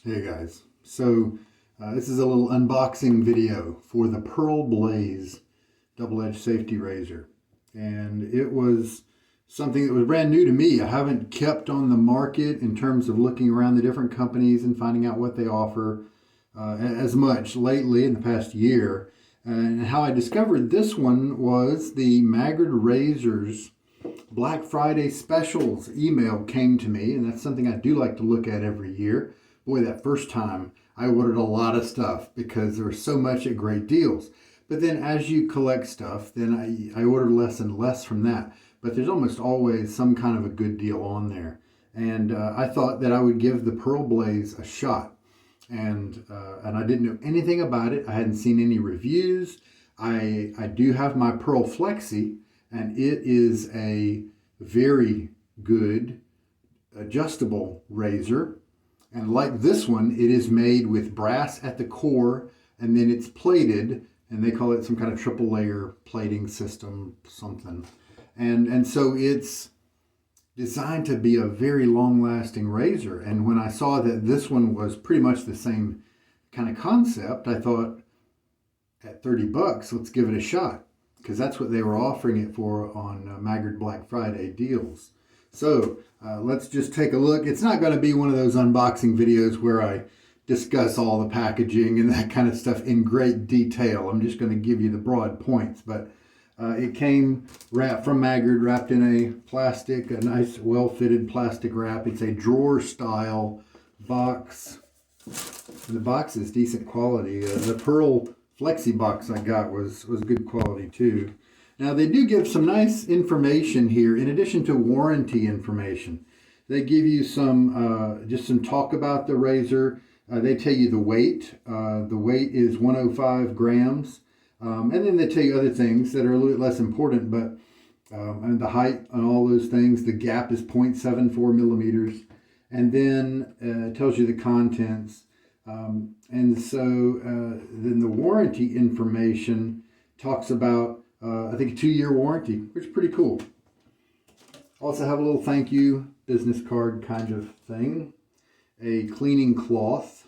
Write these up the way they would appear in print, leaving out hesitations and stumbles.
Hey guys, this is a little unboxing video for the Pearl Blaze double-edged safety razor, and it was something that was brand new to me. I haven't kept on the market in terms of looking around the different companies and finding out what they offer as much lately in the past year. And how I discovered this one was the Maggard Razors Black Friday specials email came to me, and that's something I do like to look at every year. Boy, that first time I ordered a lot of stuff because there was so much at great deals. But then as you collect stuff, then I order less and less from that. But there's almost always some kind of a good deal on there. And I thought that I would give the Pearl Blaze a shot. And I didn't know anything about it. I hadn't seen any reviews. I do have my Pearl Flexi, and it is a very good adjustable razor. And like this one, it is made with brass at the core, and then it's plated, and they call it some kind of triple layer plating system, something. And so it's designed to be a very long lasting razor. And when I saw that this one was pretty much the same kind of concept, I thought at 30 bucks, let's give it a shot, because that's what they were offering it for on Maggard Black Friday deals. So let's just take a look. It's not going to be one of those unboxing videos where I discuss all the packaging and that kind of stuff in great detail. I'm just going to give you the broad points. But it came wrapped from Maggard, wrapped in a plastic, a nice well-fitted plastic wrap. It's a drawer-style box. And the box is decent quality. The Pearl Flexi box I got was good quality too. Now they do give some nice information here in addition to warranty information. They give you some just some talk about the razor. They tell you the weight. The weight is 105 grams. And then they tell you other things that are a little bit less important, but and the height and all those things. The gap is 0.74 millimeters. And then it tells you the contents. And so then the warranty information talks about I think a 2-year warranty, which is pretty cool. Also have a little thank you business card kind of thing. A cleaning cloth.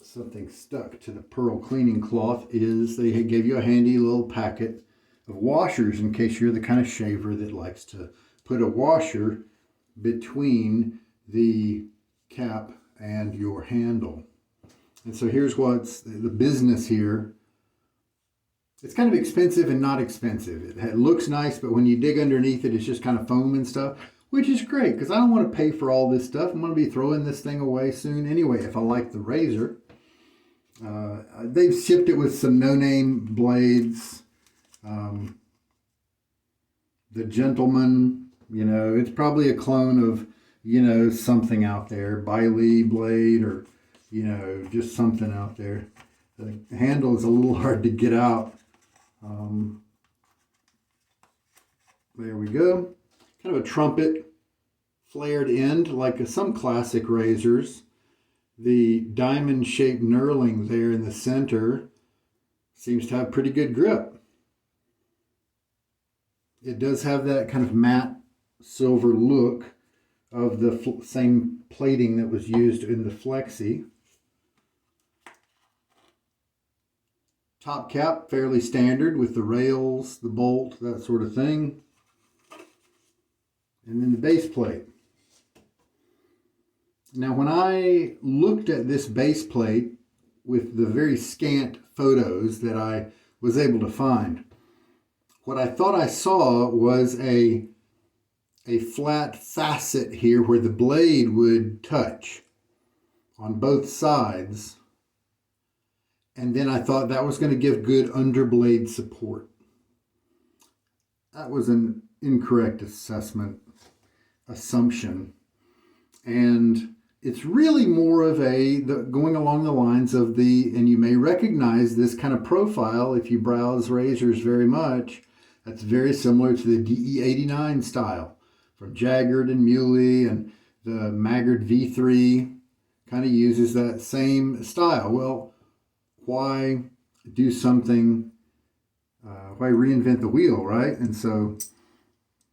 Something stuck to the Pearl cleaning cloth is they gave you a handy little packet of washers in case you're the kind of shaver that likes to put a washer between the cap and your handle. And so here's what's the business here. It's kind of expensive and not expensive. It looks nice, but when you dig underneath it, it's just kind of foam and stuff, which is great because I don't want to pay for all this stuff. I'm going to be throwing this thing away soon anyway if I like the razor. They've shipped it with some no-name blades. The Gentleman, it's probably a clone of, something out there, Biley blade or, just something out there. The handle is a little hard to get out. There we go. Kind of a trumpet flared end like some classic razors. The diamond-shaped knurling there in the center seems to have pretty good grip. It does have that kind of matte silver look of the same plating that was used in the Flexi. Top cap, fairly standard with the rails, the bolt, that sort of thing. And then the base plate. Now, when I looked at this base plate with the very scant photos that I was able to find, what I thought I saw was a flat facet here where the blade would touch on both sides. And then I thought that was going to give good underblade support. That was an incorrect assumption. And it's really more of going along the lines of and you may recognize this kind of profile if you browse razors very much. That's very similar to the DE89 style from Jaggard and Muley, and the Maggard V3 kind of uses that same style. Well, why do something, why reinvent the wheel, right? And so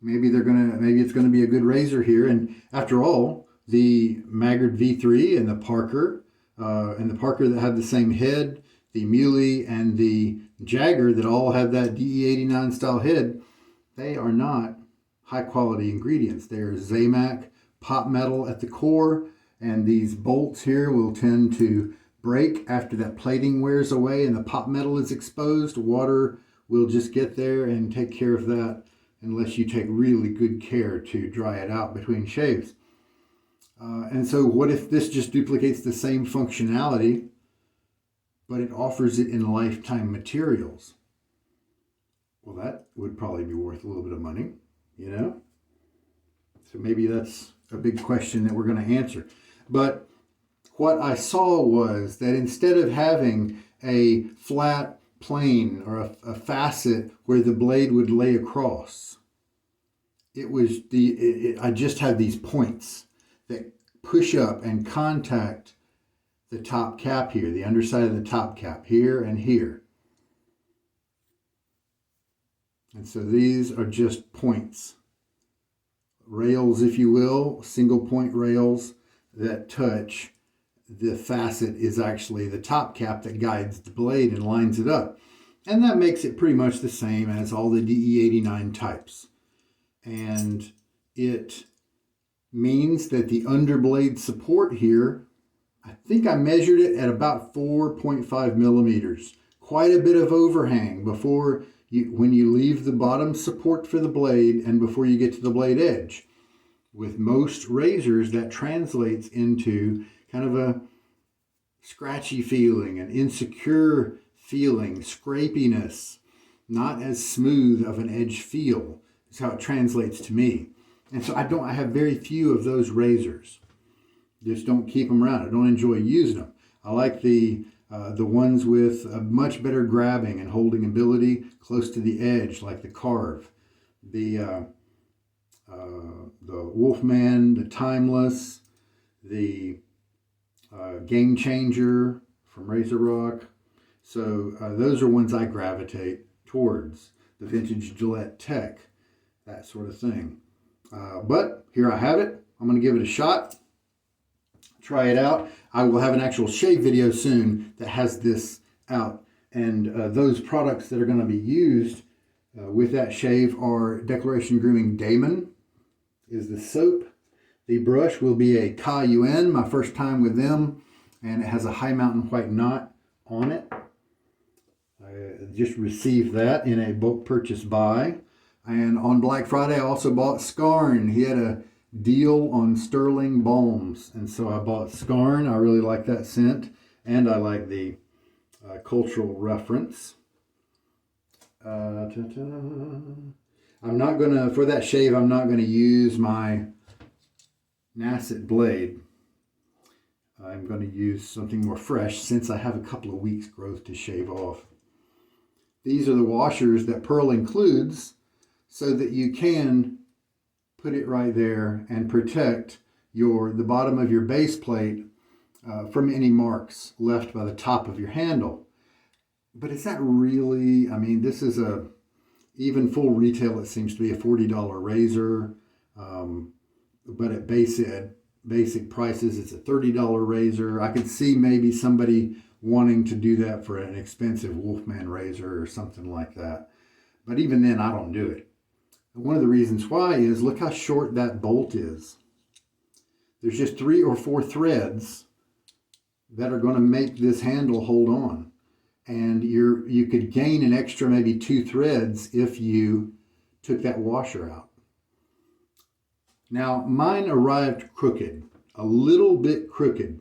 maybe it's going to be a good razor here. And after all, the Maggard V3 and the Parker that have the same head, the Muley and the Jagger that all have that DE89 style head, they are not high quality ingredients. They're Zamac pot metal at the core, and these bolts here will tend to break after that plating wears away and the pot metal is exposed. Water will just get there and take care of that unless you take really good care to dry it out between shaves. And so what if this just duplicates the same functionality, but it offers it in lifetime materials? Well, that would probably be worth a little bit of money, you know? So maybe that's a big question that we're going to answer. But what I saw was that instead of having a flat plane or a facet where the blade would lay across, I just have these points that push up and contact the top cap here, the underside of the top cap here and here. And so these are just points, rails, if you will, single point rails that touch. The facet is actually the top cap that guides the blade and lines it up. And that makes it pretty much the same as all the DE89 types. And it means that the underblade support here, I think I measured it at about 4.5 millimeters. Quite a bit of overhang when you leave the bottom support for the blade and before you get to the blade edge. With most razors, that translates into kind of a scratchy feeling, an insecure feeling, scrapiness, not as smooth of an edge feel is how it translates to me. And so I have very few of those razors. Just don't keep them around. I don't enjoy using them. I like the ones with a much better grabbing and holding ability close to the edge, like the Carve, the Wolfman, the Timeless, the Game Changer from Razor Rock. So those are ones I gravitate towards. The vintage Gillette Tech, that sort of thing. But here I have it. I'm going to give it a shot. Try it out. I will have an actual shave video soon that has this out. And those products that are going to be used with that shave are Declaration Grooming Damon is the soap. The brush will be a Ka-Yuan, my first time with them. And it has a High Mountain White knot on it. I just received that in a bulk purchase buy. And on Black Friday, I also bought Skarn. He had a deal on Sterling balms. And so I bought Skarn. I really like that scent. And I like the cultural reference. I'm not going to, for that shave, I'm not going to use my Nasset blade. I'm going to use something more fresh since I have a couple of weeks growth to shave off. These are the washers that Pearl includes so that you can put it right there and protect the bottom of your base plate from any marks left by the top of your handle. But is that really, I mean, this is even full retail, it seems to be a $40 razor. But at basic prices, it's a $30 razor. I could see maybe somebody wanting to do that for an expensive Wolfman razor or something like that. But even then, I don't do it. One of the reasons why is look how short that bolt is. There's just 3 or 4 threads that are going to make this handle hold on. And you could gain an extra maybe 2 threads if you took that washer out. Now, mine arrived crooked, a little bit crooked.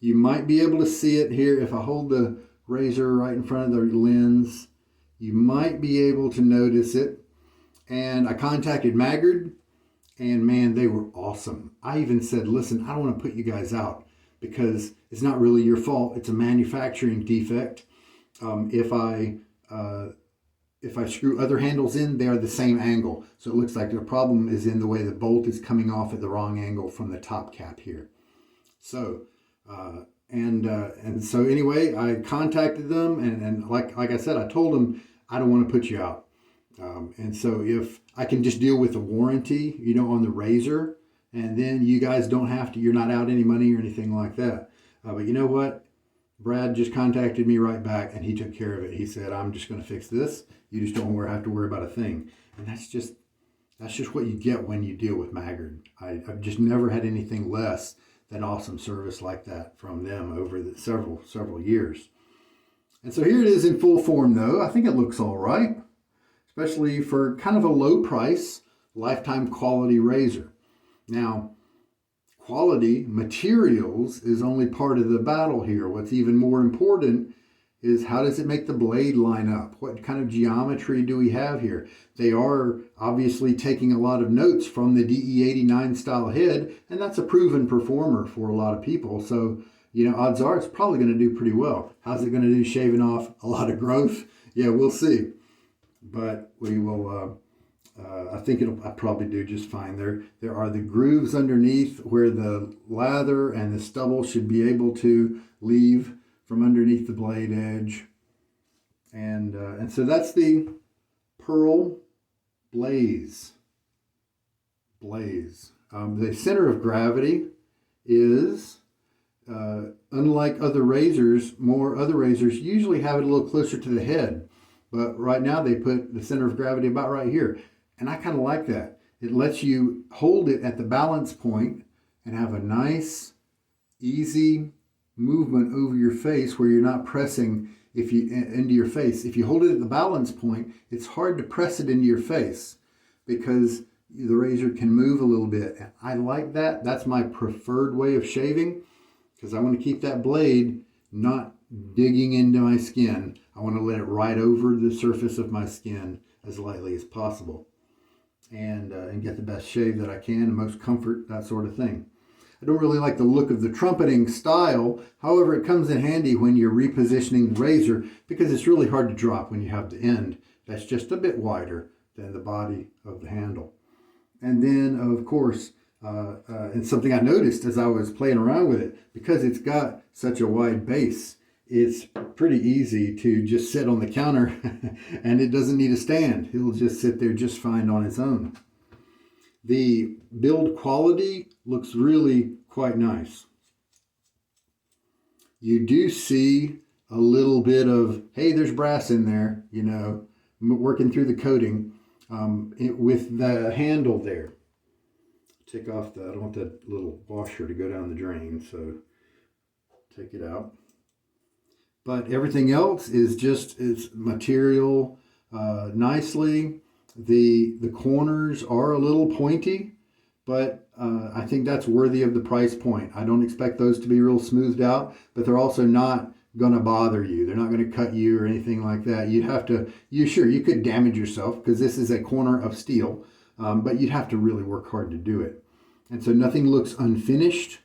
You might be able to see it here if I hold the razor right in front of the lens. You might be able to notice it. And I contacted Maggard, and man, they were awesome. I even said, listen, I don't want to put you guys out because it's not really your fault. It's a manufacturing defect. If I screw other handles in, they are the same angle. So it looks like the problem is in the way the bolt is coming off at the wrong angle from the top cap here. So, and so anyway, I contacted them and like I said, I told them, I don't want to put you out. And so if I can just deal with the warranty, on the razor and then you guys don't have to, you're not out any money or anything like that. But you know what? Brad just contacted me right back, and he took care of it. He said, I'm just going to fix this. You just don't have to worry about a thing. And that's just what you get when you deal with Maggard. I've just never had anything less than awesome service like that from them over the several years. And so here it is in full form, though. I think it looks all right, especially for kind of a low price, lifetime quality razor. Now, quality materials is only part of the battle here. What's even more important is how does it make the blade line up? What kind of geometry do we have here? They are obviously taking a lot of notes from the DE89 style head, and that's a proven performer for a lot of people. So, odds are it's probably going to do pretty well. How's it going to do shaving off a lot of growth? Yeah, we'll see. But we will... I think I'll probably do just fine. There are the grooves underneath where the lather and the stubble should be able to leave from underneath the blade edge. And so that's the Pearl Blaze. The center of gravity is, unlike other razors, other razors usually have it a little closer to the head. But right now they put the center of gravity about right here. And I kind of like that. It lets you hold it at the balance point and have a nice, easy movement over your face where you're not pressing into your face. If you hold it at the balance point, it's hard to press it into your face because the razor can move a little bit. And I like that. That's my preferred way of shaving because I want to keep that blade not digging into my skin. I want to let it ride over the surface of my skin as lightly as possible. And get the best shave that I can, and most comfort, that sort of thing. I don't really like the look of the trumpeting style. However, it comes in handy when you're repositioning the razor because it's really hard to drop when you have the end that's just a bit wider than the body of the handle. And then, of course, and something I noticed as I was playing around with it, because it's got such a wide base, it's pretty easy to just sit on the counter and it doesn't need a stand. It'll just sit there just fine on its own. The build quality looks really quite nice. You do see a little bit of, hey, there's brass in there, working through the coating with the handle there. Take off I don't want that little washer to go down the drain, so take it out. But everything else is it's material nicely. The corners are a little pointy, but I think that's worthy of the price point. I don't expect those to be real smoothed out, but they're also not going to bother you. They're not going to cut you or anything like that. You could damage yourself because this is a corner of steel, but you'd have to really work hard to do it. And so nothing looks unfinished.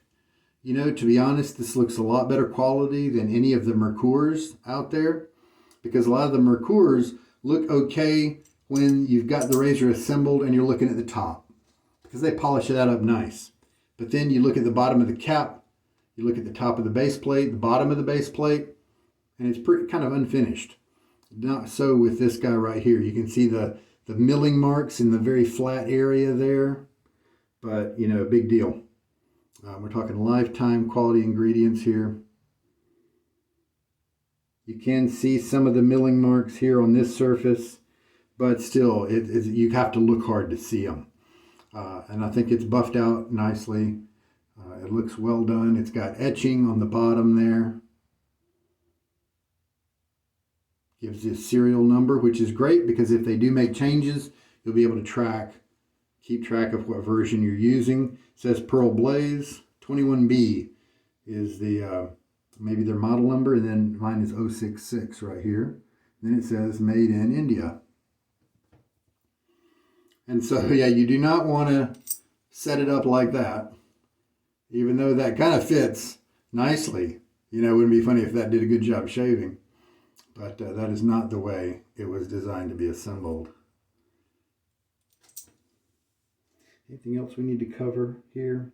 To be honest, this looks a lot better quality than any of the Mercurs out there because a lot of the Mercurs look okay when you've got the razor assembled and you're looking at the top because they polish that up nice. But then you look at the bottom of the cap, you look at the top of the base plate, the bottom of the base plate, and it's pretty kind of unfinished. Not so with this guy right here. You can see the milling marks in the very flat area there, but big deal. We're talking lifetime quality ingredients here. You can see some of the milling marks here on this surface, but still, you have to look hard to see them. And I think it's buffed out nicely. It looks well done. It's got etching on the bottom there. Gives you a serial number, which is great because if they do make changes, you'll be able to keep track of what version you're using. It says Pearl Blaze 21B is maybe their model number, and then mine is 066 right here. And then it says made in India. And so, yeah, you do not want to set it up like that, even though that kind of fits nicely. It wouldn't be funny if that did a good job shaving, but that is not the way it was designed to be assembled. Anything else we need to cover here?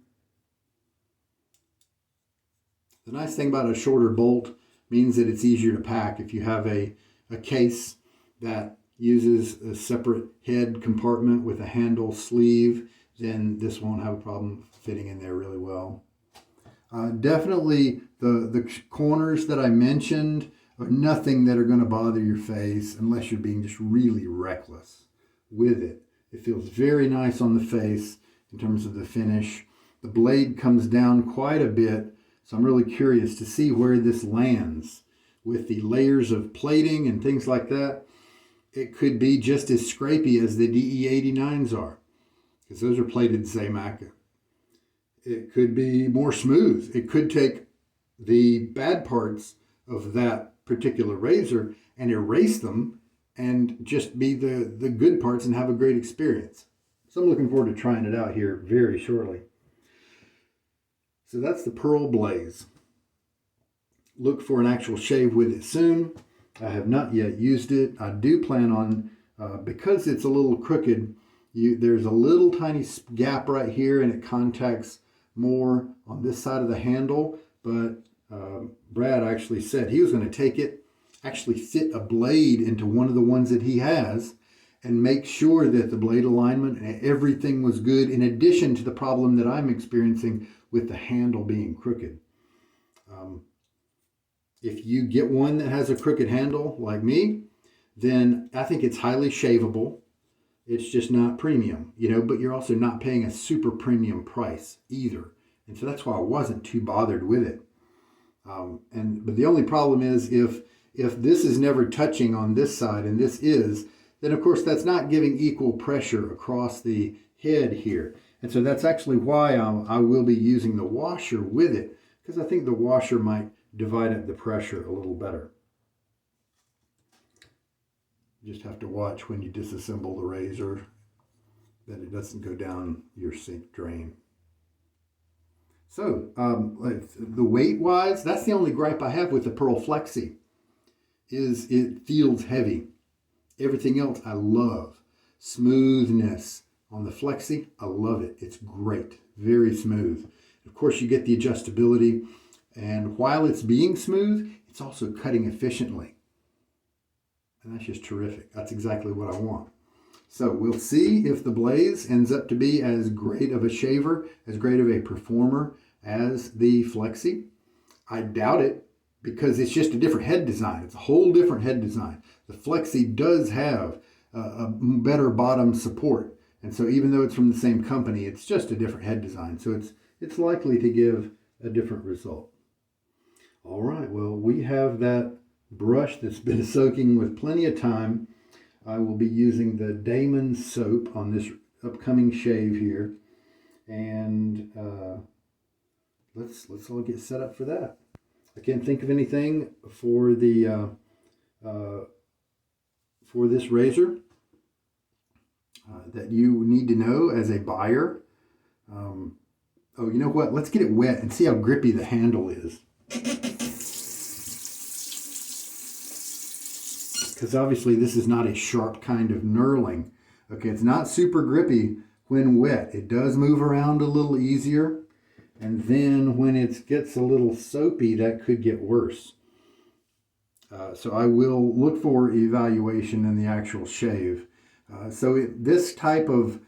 The nice thing about a shorter bolt means that it's easier to pack. If you have a case that uses a separate head compartment with a handle sleeve, then this won't have a problem fitting in there really well. Definitely the corners that I mentioned are nothing that are going to bother your face unless you're being just really reckless with it. It feels very nice on the face in terms of the finish. The blade comes down quite a bit, so I'm really curious to see where this lands with the layers of plating and things like that. It could be just as scrapey as the DE89s are, because those are plated Zamac. It could be more smooth. It could take the bad parts of that particular razor and erase them and just be the good parts and have a great experience. So I'm looking forward to trying it out here very shortly. So that's the Pearl Blaze. Look for an actual shave with it soon. I have not yet used it. I do plan on, because it's a little crooked, there's a little tiny gap right here and it contacts more on this side of the handle, but Brad actually said he was going to take it, actually fit a blade into one of the ones that he has and make sure that the blade alignment and everything was good, in addition to the problem that I'm experiencing with the handle being crooked. If you get one that has a crooked handle like me, then I think it's highly shaveable. It's just not premium, but you're also not paying a super premium price either. And so that's why I wasn't too bothered with it. But the only problem is if this is never touching on this side and this is, then of course that's not giving equal pressure across the head here. And so that's actually why I will be using the washer with it, because I think the washer might divide up the pressure a little better. You just have to watch when you disassemble the razor that it doesn't go down your sink drain. So the weight wise, that's the only gripe I have with the Pearl Flexi, is it feels heavy. Everything else I love. Smoothness on the Flexi, I love it. It's great, very smooth. Of course you get the adjustability, and while it's being smooth, it's also cutting efficiently. And that's just terrific. That's exactly what I want. So we'll see if the Blaze ends up to be as great of a shaver, as great of a performer as the Flexi. I doubt it, because it's just a different head design. It's a whole different head design. The Flexi does have a better bottom support. And so even though it's from the same company, it's just a different head design. So it's likely to give a different result. All right, well, we have that brush that's been soaking with plenty of time. I will be using the Damon soap on this upcoming shave here. And let's all get set up for that. I can't think of anything for the for this razor that you need to know as a buyer. Oh, you know what? Let's get it wet and see how grippy the handle is. Because obviously this is not a sharp kind of knurling. Okay, it's not super grippy when wet. It does move around a little easier. And then when it gets a little soapy, that could get worse. So I will look for evaluation in the actual shave. This type of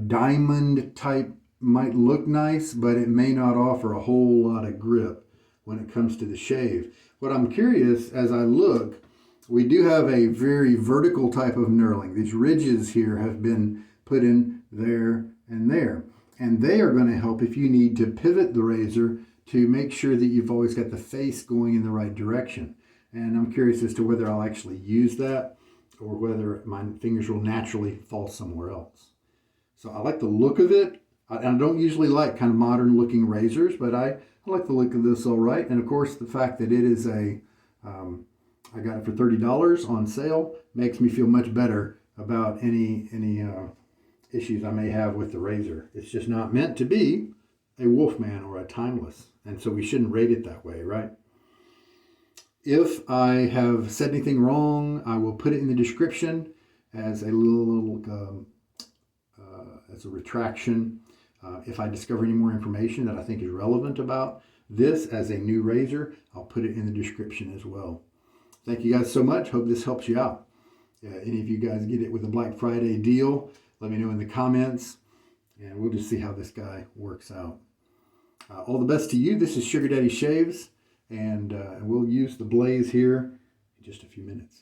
diamond type might look nice, but it may not offer a whole lot of grip when it comes to the shave. What I'm curious, as I look, we do have a very vertical type of knurling. These ridges here have been put in there and there. And they are going to help if you need to pivot the razor to make sure that you've always got the face going in the right direction. And I'm curious as to whether I'll actually use that or whether my fingers will naturally fall somewhere else. So I like the look of it. I don't usually like kind of modern looking razors, but I like the look of this all right. And of course, the fact that it is I got it for $30 on sale makes me feel much better about any issues I may have with the razor. It's just not meant to be a Wolfman or a Timeless, and so we shouldn't rate it that way, right? If I have said anything wrong, I will put it in the description as a as a retraction. If I discover any more information that I think is relevant about this as a new razor, I'll put it in the description as well. Thank you guys so much. Hope this helps you out. Any of you guys get it with a Black Friday deal, let me know in the comments. And we'll just see how this guy works out. All the best to you. This is Sugar Daddy Shaves, and we'll use the blaze here in just a few minutes.